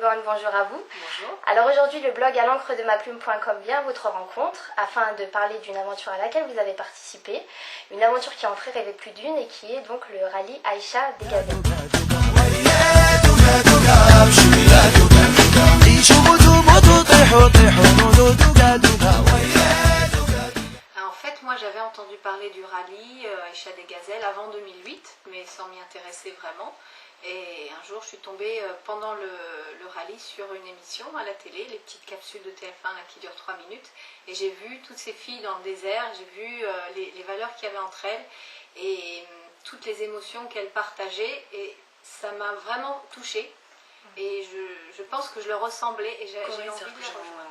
Borne, bonjour à vous. Bonjour. Alors aujourd'hui, le blog à l'encre de ma plume.com vient à votre rencontre afin de parler d'une aventure à laquelle vous avez participé. Une aventure qui en ferait rêver plus d'une et qui est donc le rallye Aïcha des Gazelles. En fait, moi j'avais entendu parler du rallye Aïcha des Gazelles avant 2008, mais sans m'y intéresser vraiment. Et un jour, je suis tombée pendant le rallye sur une émission à la télé, les petites capsules de TF1 là, qui durent 3 minutes. Et j'ai vu toutes ces filles dans le désert, j'ai vu les valeurs qu'il y avait entre elles et toutes les émotions qu'elles partageaient. Et ça m'a vraiment touchée. Et je pense que je leur ressemblais et j'ai envie de les rejoindre.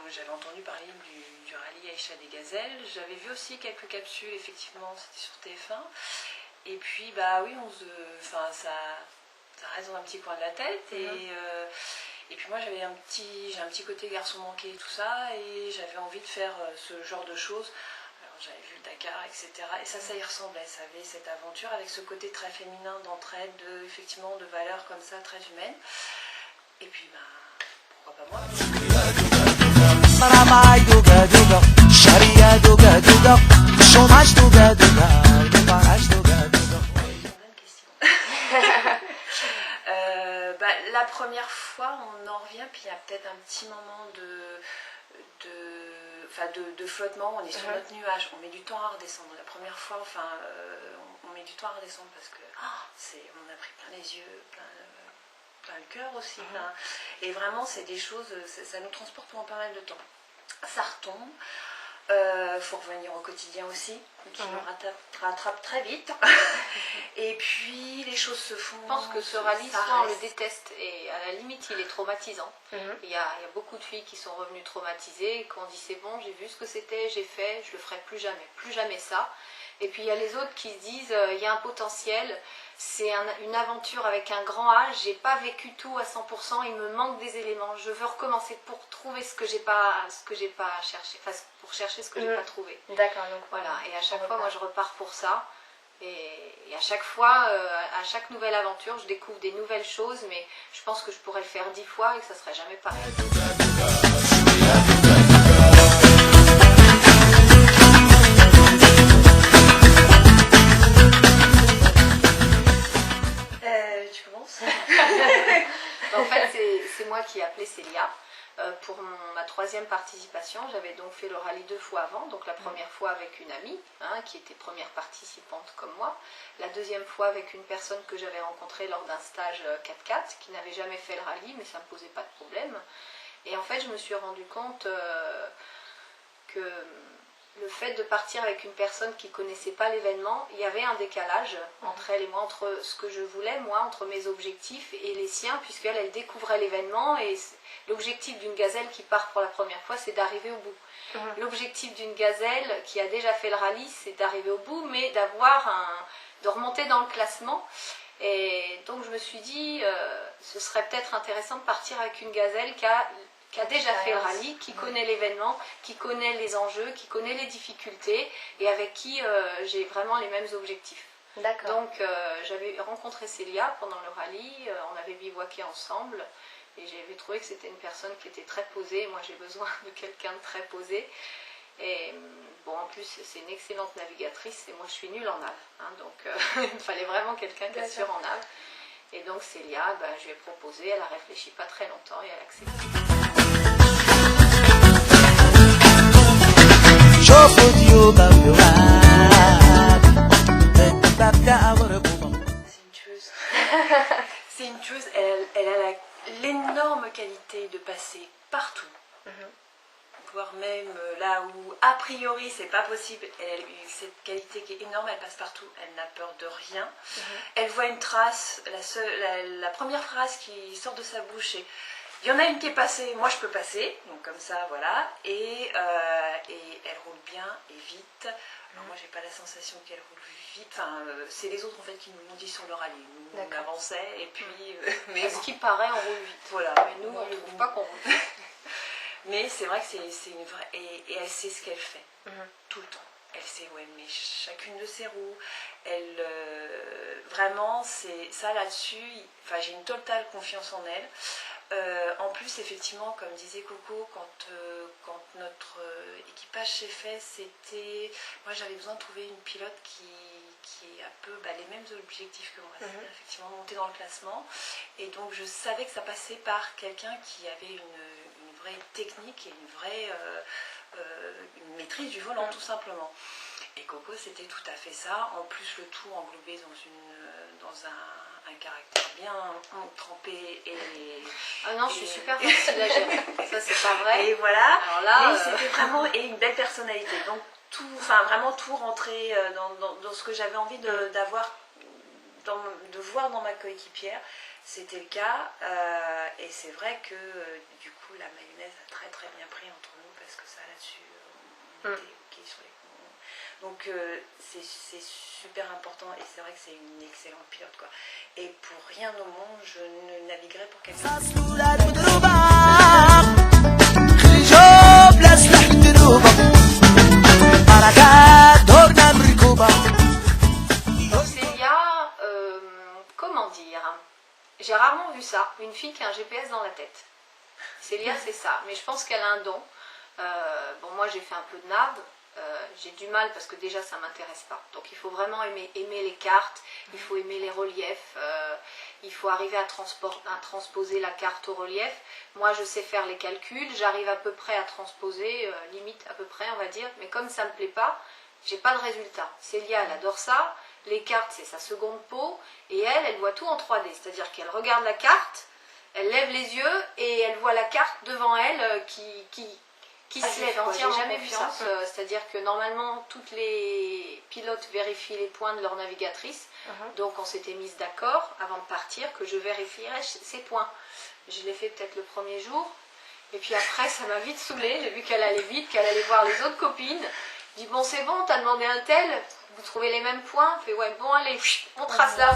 J'avais entendu parler du rallye Aïcha des Gazelles. J'avais vu aussi quelques capsules, effectivement, c'était sur TF1. Et puis, bah oui, ça reste dans un petit coin de la tête. Et puis moi, j'ai un petit côté garçon manqué et tout ça. Et j'avais envie de faire ce genre de choses. Alors, j'avais vu le Dakar, etc. Et ça y ressemblait. Ça avait cette aventure avec ce côté très féminin d'entraide, effectivement, de valeurs comme ça, très humaines. Et puis, pourquoi pas moi? La première fois, on en revient, puis il y a peut-être un petit moment de flottement, on est sur notre nuage, on met du temps à redescendre. La première fois, on met du temps à redescendre parce que on a pris plein les yeux, plein le cœur aussi. Et vraiment, c'est des choses, ça nous transporte pendant pas mal de temps. Ça retombe. Faut revenir au quotidien aussi, qui nous rattrape très vite. Et puis les choses se font. Je pense que ce rallye, soit on le déteste et à la limite il est traumatisant. Il y a beaucoup de filles qui sont revenues traumatisées, qui ont dit c'est bon, j'ai vu ce que c'était, j'ai fait, je le ferai plus jamais ça. Et puis il y a les autres qui se disent il y a un potentiel, c'est une aventure avec un grand H, j'ai pas vécu tout à 100%, il me manque des éléments, je veux recommencer pour trouver ce que j'ai pas cherché, enfin pour chercher ce que j'ai pas trouvé. D'accord, donc voilà, et à chaque fois moi je repars pour ça. Et à chaque fois, à chaque nouvelle aventure, je découvre des nouvelles choses, mais je pense que je pourrais le faire 10 fois et que ça serait jamais pareil. Tu commences? En fait, c'est moi qui ai appelé Célia. Pour ma 3e participation, j'avais donc fait le rallye 2 fois avant, donc la première fois avec une amie, qui était première participante comme moi, la 2e fois avec une personne que j'avais rencontrée lors d'un stage 4x4, qui n'avait jamais fait le rallye, mais ça ne me posait pas de problème. Et en fait, je me suis rendu compte que le fait de partir avec une personne qui ne connaissait pas l'événement, il y avait un décalage entre elle et moi, entre ce que je voulais, moi, entre mes objectifs et les siens, puisqu'elle, elle découvrait l'événement et l'objectif d'une gazelle qui part pour la première fois, c'est d'arriver au bout. L'objectif d'une gazelle qui a déjà fait le rallye, c'est d'arriver au bout, mais de remonter dans le classement. Et donc je me suis dit, ce serait peut-être intéressant de partir avec une gazelle qui a déjà fait le rallye, qui connaît l'événement, qui connaît les enjeux, qui connaît les difficultés et avec qui j'ai vraiment les mêmes objectifs. Donc j'avais rencontré Célia pendant le rallye, on avait bivouaqué ensemble et j'avais trouvé que c'était une personne qui était très posée. Moi j'ai besoin de quelqu'un de très posé. Et bon, en plus c'est une excellente navigatrice et moi je suis nulle en nave, donc il fallait vraiment quelqu'un qui assure en nave. Et donc Célia, je lui ai proposé, elle a réfléchi pas très longtemps et elle a accepté. C'est une tueuse, elle a l'énorme qualité de passer partout. Voire même là où a priori c'est pas possible, elle a cette qualité qui est énorme, elle passe partout, elle n'a peur de rien. Elle voit une trace, la première phrase qui sort de sa bouche est il y en a une qui est passée, moi je peux passer, donc comme ça voilà, et elle roule bien et vite. Alors moi j'ai pas la sensation qu'elle roule vite, c'est les autres en fait qui nous l'ont dit sur le rallye, nous on avançait et puis... mais ce qui paraît on roule vite, voilà. Mais nous on ne trouve pas qu'on roule vite. Mais c'est vrai que c'est une vraie... Et elle sait ce qu'elle fait, tout le temps. Elle sait où elle met chacune de ses roues. Vraiment, c'est ça là-dessus. J'ai une totale confiance en elle. En plus, effectivement, comme disait Coco, quand notre équipage s'est fait, moi j'avais besoin de trouver une pilote qui ait un peu les mêmes objectifs que moi, c'est-à-dire effectivement monter dans le classement. Et donc je savais que ça passait par quelqu'un qui avait une vraie technique et une maîtrise du volant, tout simplement. Et Coco, c'était tout à fait ça. En plus, le tout englobé dans un caractère bien trempé Ah non, je suis super facile à gérer. Ça, c'est pas vrai. Et voilà. Alors là, mais c'était vraiment une belle personnalité. Donc vraiment tout rentrer dans ce que j'avais envie de voir dans ma coéquipière. C'était le cas. Et c'est vrai que du coup, la mayonnaise a très très bien pris entre nous parce que ça là-dessus, on était ok sur les. Donc c'est super important et c'est vrai que c'est une excellente pilote quoi. Et pour rien au monde je ne naviguerai pour quelqu'un. Célia, comment dire, j'ai rarement vu ça, une fille qui a un GPS dans la tête. Célia c'est ça, mais je pense qu'elle a un don. Bon moi j'ai fait un peu de nav. J'ai du mal parce que déjà ça m'intéresse pas, donc il faut vraiment aimer les cartes, il faut aimer les reliefs, il faut arriver à transposer la carte au relief. Moi je sais faire les calculs, j'arrive à peu près à transposer, limite à peu près on va dire, mais comme ça me plaît pas, j'ai pas de résultat. Célia elle adore ça, les cartes c'est sa seconde peau, et elle voit tout en 3D, c'est-à-dire qu'elle regarde la carte, elle lève les yeux et elle voit la carte devant elle qui se lève. J'ai jamais vu ça. C'est-à-dire que normalement, toutes les pilotes vérifient les points de leur navigatrice. Donc on s'était mise d'accord avant de partir que je vérifierais ces points. Je l'ai fait peut-être le premier jour. Et puis après, ça m'a vite saoulée. J'ai vu qu'elle allait vite, qu'elle allait voir les autres copines. Je dis bon, c'est bon, t'as demandé un tel, vous trouvez les mêmes points. Fait ouais, bon, allez, on trace là.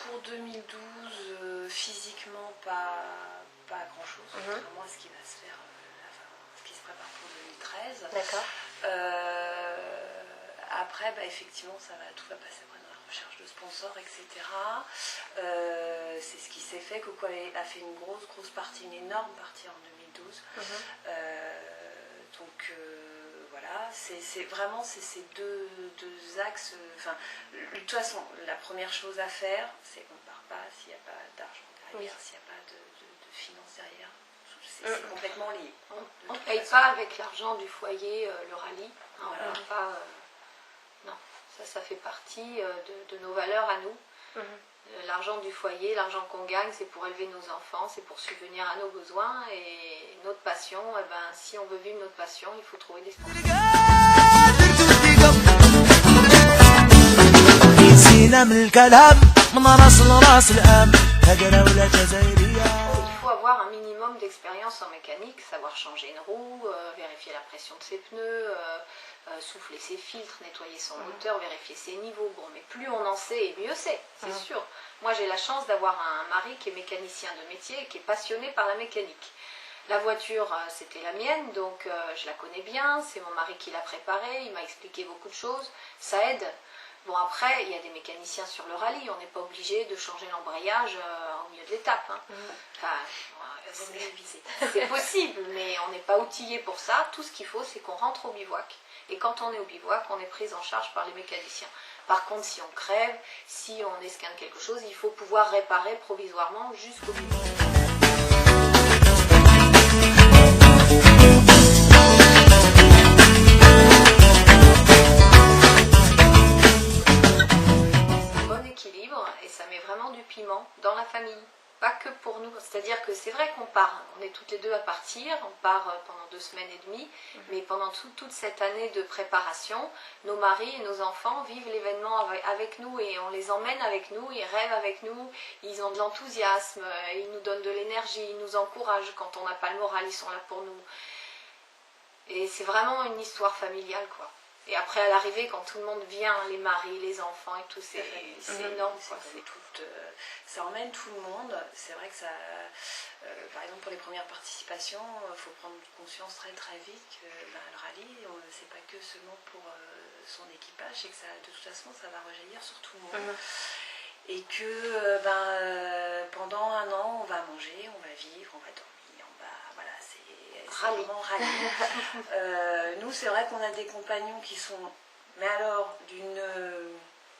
Pour 2012, physiquement pas grand chose, contrairement à ce qui va se faire, ce qui se prépare pour 2013. D'accord. Après, effectivement, tout va passer après dans la recherche de sponsors, etc. C'est ce qui s'est fait. Coco a fait une grosse partie, une énorme partie en 2012. Donc voilà, c'est vraiment ces deux axes. De toute façon, la première chose à faire, c'est qu'on ne part pas s'il n'y a pas d'argent derrière, s'il n'y a pas de finances derrière. C'est complètement lié. On ne paye pas avec l'argent du foyer le rallye. Non, Voilà. on pas, non, ça fait partie de nos valeurs à nous. L'argent du foyer, l'argent qu'on gagne, c'est pour élever nos enfants, c'est pour subvenir à nos besoins. Et notre passion, si on veut vivre notre passion, il faut trouver des sponsors. Il faut avoir un minimum d'expérience en mécanique, savoir changer une roue, vérifier la pression de ses pneus, souffler ses filtres, nettoyer son moteur, vérifier ses niveaux. Bon, mais plus on en sait, et mieux c'est sûr. Moi, j'ai la chance d'avoir un mari qui est mécanicien de métier et qui est passionné par la mécanique. La voiture, c'était la mienne, donc je la connais bien, c'est mon mari qui l'a préparée, il m'a expliqué beaucoup de choses, ça aide. Bon, après, il y a des mécaniciens sur le rallye, on n'est pas obligé de changer l'embrayage au milieu de l'étape. C'est possible, mais on n'est pas outillé pour ça. Tout ce qu'il faut, c'est qu'on rentre au bivouac. Et quand on est au bivouac, on est pris en charge par les mécaniciens. Par contre, si on crève, si on esquinte quelque chose, il faut pouvoir réparer provisoirement jusqu'au bivouac. Bon équilibre, et ça met vraiment du piment dans la famille. Pas que pour nous, c'est-à-dire que c'est vrai qu'on part, on est toutes les deux à partir, on part pendant 2 semaines et demie, mais pendant toute cette année de préparation, nos maris et nos enfants vivent l'événement avec nous et on les emmène avec nous, ils rêvent avec nous, ils ont de l'enthousiasme, ils nous donnent de l'énergie, ils nous encouragent quand on n'a pas le moral, ils sont là pour nous. Et c'est vraiment une histoire familiale, quoi. Et après, à l'arrivée, quand tout le monde vient, les maris, les enfants et tout, c'est énorme. Quoi. Ça emmène tout le monde. C'est vrai que ça, par exemple, pour les premières participations, il faut prendre conscience très très vite que le rallye, c'est pas que seulement pour son équipage, et que ça, de toute façon, ça va rejaillir sur tout le monde. Et que pendant un an, on va manger, on va vivre, on va dormir, voilà, c'est vraiment rallye. Nous, c'est vrai qu'on a des compagnons qui sont, mais alors,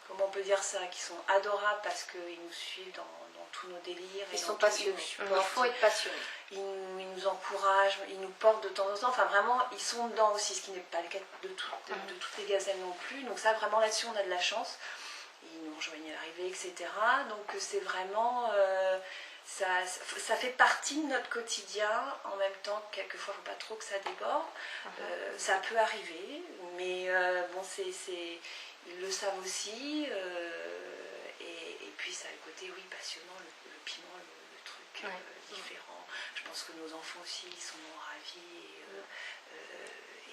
comment on peut dire ça, qui sont adorables parce qu'ils nous suivent dans tous nos délires. Ils sont passionnés, il faut être passionné. Ils nous encouragent, ils nous portent de temps en temps, enfin vraiment, ils sont dedans aussi, ce qui n'est pas le cas de toutes les gazelles non plus. Donc ça, vraiment là-dessus, on a de la chance. Ils nous rejoignent à l'arrivée, etc. Donc c'est vraiment... ça fait partie de notre quotidien, en même temps, quelquefois, il ne faut pas trop que ça déborde. Ça peut arriver, mais bon, ils le savent aussi. Et puis ça a le côté, oui, passionnant, le piment, le truc différent. Je pense que nos enfants aussi, ils sont ravis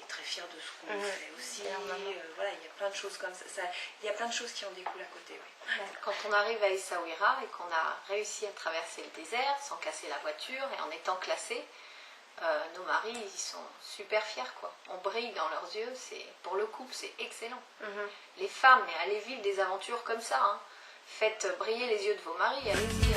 et très fiers de ce qu'on fait aussi. Voilà, il y a plein de choses comme ça. Il y a plein de choses qui en découlent à côté. Oui. Quand on arrive à Essaouira et qu'on a réussi à traverser le désert sans casser la voiture et en étant classés, nos maris, ils sont super fiers, quoi. On brille dans leurs yeux, pour le couple, c'est excellent. Les femmes, mais allez vivre des aventures comme ça, hein. Faites briller les yeux de vos maris, allez-y.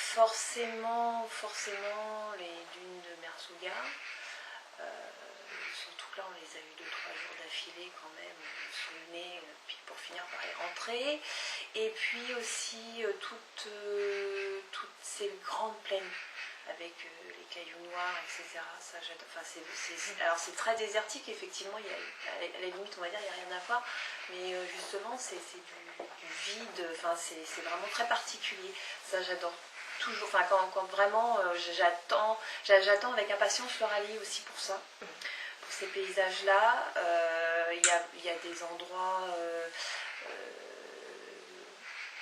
Forcément, les dunes de Merzouga, surtout que là on les a eu 2-3 jours d'affilée quand même, sous le nez, puis pour finir par y rentrer. Et puis aussi toutes ces grandes plaines avec les cailloux noirs, etc. Ça, alors c'est très désertique, effectivement, à la limite on va dire il n'y a rien à voir, mais justement c'est du vide, c'est vraiment très particulier. Ça j'adore. Toujours, quand vraiment j'attends avec impatience le rallye aussi pour ça, pour ces paysages-là. Il y a des endroits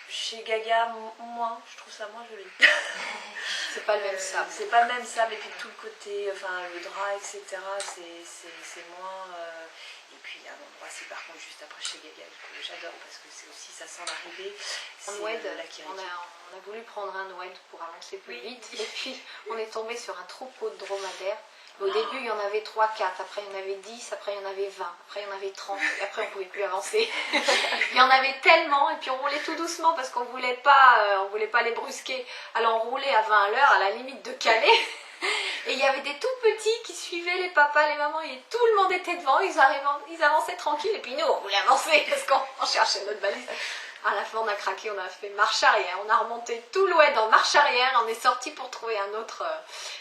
chez Gaga, je trouve ça moins joli. C'est pas le même sable. C'est pas le même sable, et puis tout le côté, le drap, etc. C'est moins. Et puis il y a un endroit, c'est par contre juste après chez Gaga que j'adore parce que c'est aussi, ça sent l'arrivée. On a voulu prendre un oued pour avancer plus vite, et puis on est tombé sur un troupeau de dromadaires. Au début, il y en avait 3-4, après il y en avait 10, après il y en avait 20, après il y en avait 30, et après on ne pouvait plus avancer. Il y en avait tellement, et puis on roulait tout doucement parce qu'on ne voulait pas les brusquer. Alors on roulait à 20 à l'heure, à la limite de Calais. Et il y avait des tout petits qui suivaient les papas, les mamans, et tout le monde était devant, ils avançaient tranquilles, et puis nous on voulait avancer parce qu'on cherchait notre balise. À la fin on a craqué, on a fait marche arrière, on a remonté tout l'oued en marche arrière, on est sorti pour trouver un autre,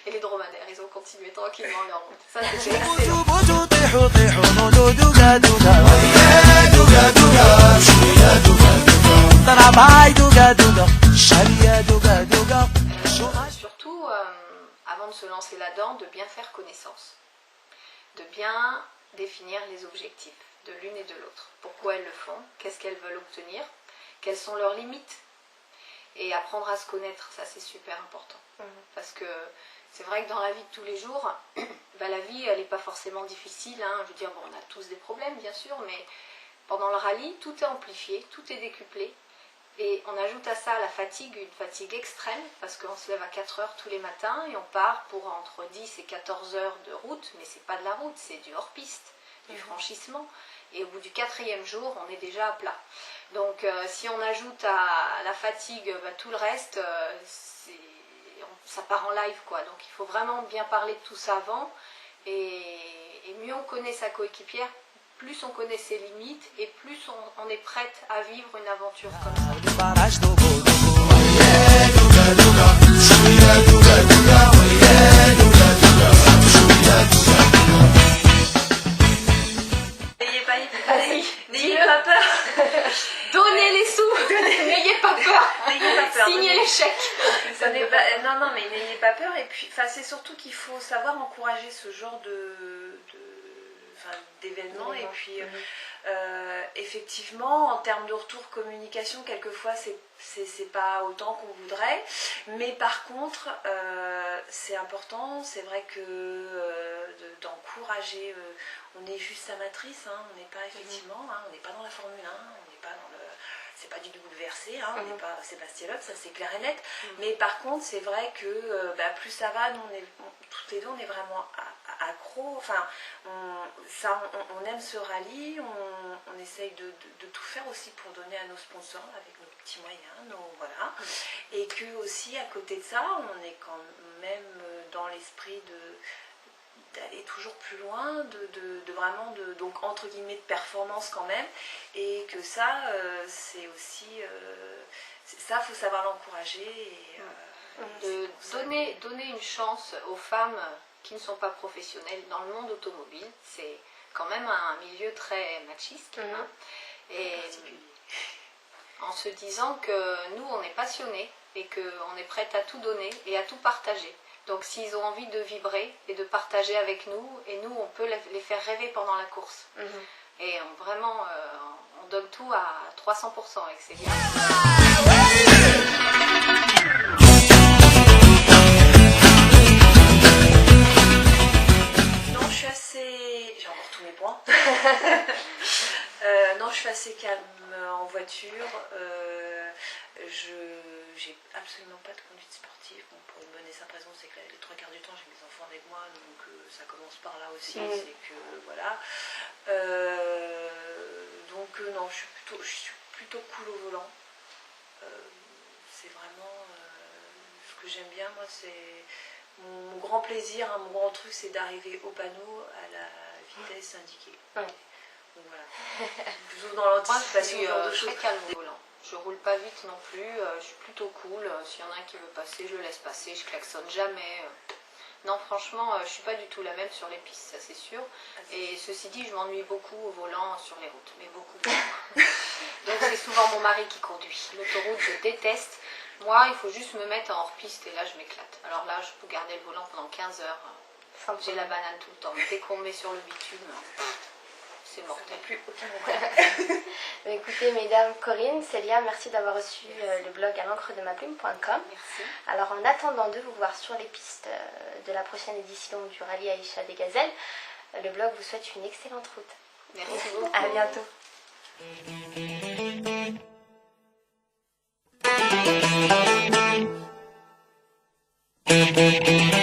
et les dromadaires ils ont continué tranquillement leur route. Ça c'était excellent. Surtout, avant de se lancer là-dedans, de bien faire connaissance, de bien définir les objectifs de l'une et de l'autre. Pourquoi elles le font, qu'est-ce qu'elles veulent obtenir, quelles sont leurs limites, et apprendre à se connaître, ça c'est super important. Parce que c'est vrai que dans la vie de tous les jours, la vie elle n'est pas forcément difficile, hein. Je veux dire, bon, on a tous des problèmes bien sûr, mais pendant le rallye, tout est amplifié, tout est décuplé. Et on ajoute à ça la fatigue, une fatigue extrême, parce qu'on se lève à 4 heures tous les matins et on part pour entre 10 et 14 heures de route, mais c'est pas de la route, c'est du hors-piste, du franchissement. Et au bout du 4e jour, on est déjà à plat. Donc si on ajoute à la fatigue tout le reste, ça part en live, quoi. Donc il faut vraiment bien parler de tout ça avant, et mieux on connaît sa coéquipière, plus on connaît ses limites et plus on est prête à vivre une aventure comme ça. N'ayez pas peur. Donnez les sous. N'ayez pas peur. Signez les chèques. Non, mais n'ayez pas peur. Et puis, c'est surtout qu'il faut savoir encourager ce genre d'événements. Et puis, Effectivement, en termes de retour communication, quelquefois c'est pas autant qu'on voudrait, mais par contre c'est important, c'est vrai que d'encourager, on est juste amatrice, hein, on n'est pas effectivement, hein, on n'est pas dans la Formule 1, on n'est pas dans le... C'est pas du WRC, hein, on n'est pas Sébastien Loeb, ça c'est clair et net. Mais par contre, c'est vrai que plus ça va, nous toutes les deux, on est vraiment accro. Enfin, on aime ce rallye, on essaye de tout faire aussi pour donner à nos sponsors avec nos petits moyens, voilà. Et que aussi, à côté de ça, on est quand même dans l'esprit d'aller toujours plus loin, de vraiment, donc entre guillemets, de performance quand même, et que ça, c'est aussi, ça, faut savoir l'encourager. De donner une chance aux femmes qui ne sont pas professionnelles dans le monde automobile, c'est quand même un milieu très machiste, hein, et en se disant que nous, on est passionnés et qu'on est prête à tout donner et à tout partager. Donc s'ils ont envie de vibrer et de partager avec nous, et nous on peut les faire rêver pendant la course. Et vraiment, on donne tout à 300% avec Célia. Non, je suis assez... J'ai encore tous mes points. Non, je suis assez calme en voiture. J'ai absolument pas de conduite sportive. Bon, pour une bonne et simple raison, c'est que les 3 quarts du temps, j'ai mes enfants avec moi, donc ça commence par là aussi. C'est que voilà. Donc non, je suis plutôt cool au volant. C'est vraiment ce que j'aime bien. Moi, c'est mon grand plaisir, hein, mon grand truc, c'est d'arriver au panneau à la vitesse indiquée. Donc voilà. Plutôt dans l'anticipation, ce genre de choses. Très calme au volant. Je roule pas vite non plus, je suis plutôt cool. S'il y en a un qui veut passer, je le laisse passer, je klaxonne jamais. Non, franchement, je suis pas du tout la même sur les pistes, ça c'est sûr. Et ceci dit, je m'ennuie beaucoup au volant sur les routes, mais beaucoup. Donc c'est souvent mon mari qui conduit. L'autoroute, je déteste. Moi, il faut juste me mettre en hors-piste et là, je m'éclate. Alors là, je peux garder le volant pendant 15 heures. J'ai la banane tout le temps. Dès qu'on me met sur le bitume, c'est mortel. Plus aucun problème. Écoutez, mesdames, Corinne, Célia, merci d'avoir reçu le blog à l'encre de ma plume.com. Merci. Alors, en attendant de vous voir sur les pistes de la prochaine édition du rallye Aïcha des Gazelles, le blog vous souhaite une excellente route. Merci beaucoup. À bientôt. Thank you.